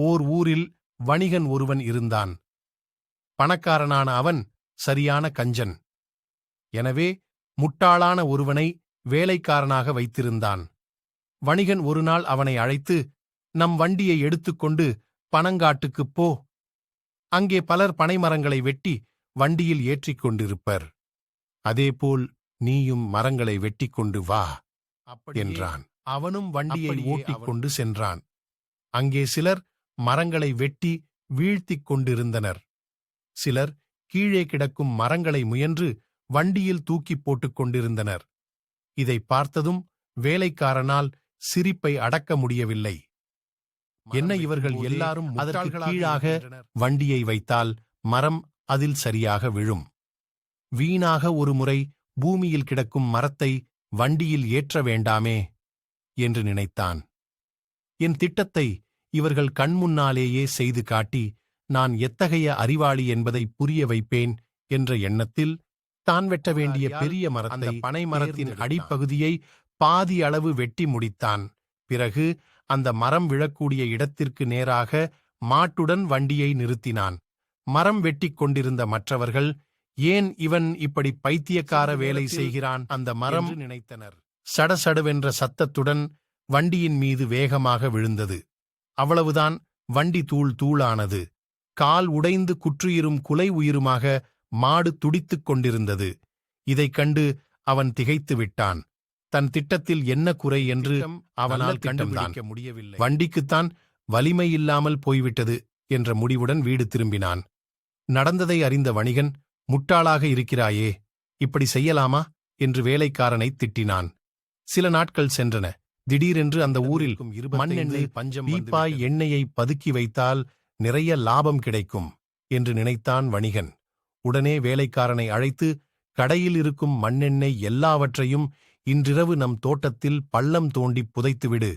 ஓர் ஊரில் வணிகன் ஒருவன் இருந்தான். பணக்காரனான அவன் சரியான கஞ்சன். எனவே முட்டாளான ஒருவனை வேலைக்காரனாக வைத்திருந்தான். வணிகன் ஒருநாள் அவனை அழைத்து, நம் வண்டியை எடுத்துக்கொண்டு பனங்காட்டுக்குப் போ. அங்கே பலர் பனைமரங்களை வெட்டி வண்டியில் ஏற்றிக் கொண்டிருப்பர். அதேபோல் நீயும் மரங்களை வெட்டிக் கொண்டு வா என்றான். அவனும் வண்டியை ஓட்டிக்கொண்டு சென்றான். அங்கே சிலர் மரங்களை வெட்டி வீழ்த்திக் கொண்டிருந்தனர். சிலர் கீழே கிடக்கும் மரங்களை முயன்று வண்டியில் தூக்கிப் போட்டுக் கொண்டிருந்தனர். இதை பார்த்ததும் வேலைக்காரனால் சிரிப்பை அடக்க முடியவில்லை. என்ன, இவர்கள் எல்லாரும் அதற்கு கீழாக வண்டியை வைத்தால் மரம் அதில் சரியாக விழும். வீணாக ஒருமுறை பூமியில் கிடக்கும் மரத்தை வண்டியில் ஏற்ற வேண்டாமே என்று நினைத்தான். என் திட்டத்தை இவர்கள் கண்முன்னாலேயே செய்து காட்டி நான் எத்தகைய அறிவாளி என்பதை புரிய வைப்பேன் என்ற எண்ணத்தில் தான் வெட்ட வேண்டிய பெரிய மரத்தை, பனை மரத்தின் அடிப்பகுதியை பாதி அளவு வெட்டி முடித்தான். பிறகு அந்த மரம் விழக்கூடிய இடத்திற்கு நேராக மாட்டுடன் வண்டியை நிறுத்தினான். மரம் வெட்டிக் கொண்டிருந்த மற்றவர்கள், ஏன் இவன் இப்படி பைத்தியக்கார வேலை செய்கிறான் அந்த மரம் நினைத்தனர். சடசடுவென்ற சத்தத்துடன் வண்டியின் மீது வேகமாக விழுந்தது. அவ்வளவுதான், வண்டி தூள் தூளானது. கால் உடைந்து குற்றுயிரும் குலை உயிருமாக மாடு துடித்துக் கொண்டிருந்தது. இதைக் கண்டு அவன் திகைத்து விட்டான். தன் திட்டத்தில் என்ன குறை என்று அவனால் கண்டுபிடிக்க முடியவில்லை. வண்டிக்குத்தான் வலிமையில்லாமல் போய்விட்டது என்ற முடிவுடன் வீடு திரும்பினான். நடந்ததை அறிந்த வணிகன், முட்டாளாக இருக்கிறாயே, இப்படி செய்யலாமா என்று வேலைக்காரனை திட்டினான். சில நாட்கள் சென்றன. திடீரென்று அந்த ஊரில் மண்ணெண்ணெய் பஞ்சம், பீப்பாய் எண்ணெயை பதுக்கி வைத்தால் நிறைய லாபம் கிடைக்கும் என்று நினைத்தான் வணிகன். உடனே வேலைக்காரனை அழைத்து, கடையில் இருக்கும் மண்ணெண்ணெய் எல்லாவற்றையும் இன்றிரவு நம் தோட்டத்தில் பள்ளம் தோண்டி புதைத்துவிடு,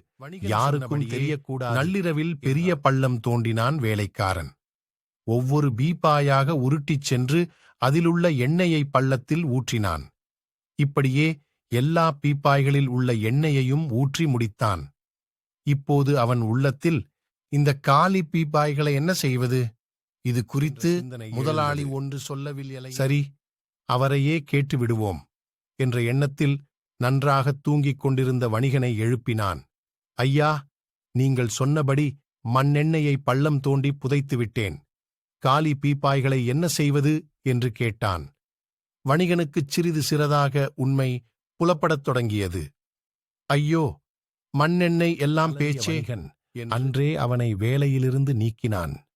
யாருக்கும் தெரியக்கூடாது. நள்ளிரவில் பெரிய பள்ளம் தோண்டினான் வேலைக்காரன். ஒவ்வொரு பீப்பாயாக உருட்டிச் சென்று அதிலுள்ள எண்ணெயை பள்ளத்தில் ஊற்றினான். இப்படியே எல்லா பீப்பாய்களில் உள்ள எண்ணெயையும் ஊற்றி முடித்தான். இப்போது அவன் உள்ளத்தில், இந்த காலி பீப்பாய்களை என்ன செய்வது? இது குறித்து முதலாளி ஒன்று சொல்லவில்லை. சரி, அவரையே கேட்டு விடுவோம் என்ற எண்ணத்தில் நன்றாக தூங்கிக் கொண்டிருந்த வணிகனை எழுப்பினான். ஐயா, நீங்கள் சொன்னபடி மண்ணெண்ணெயை பள்ளம் தோண்டி புதைத்துவிட்டேன். காலி பீப்பாய்களை என்ன செய்வது என்று கேட்டான். வணிகனுக்குச் சிறிது சிறிதாக உண்மை புலப்படத் தொடங்கியது. ஐயோ, மண்ணெண்ணெய் எல்லாம் பேச்சே! அன்றே அவனை வேலையிலிருந்து நீக்கினான்.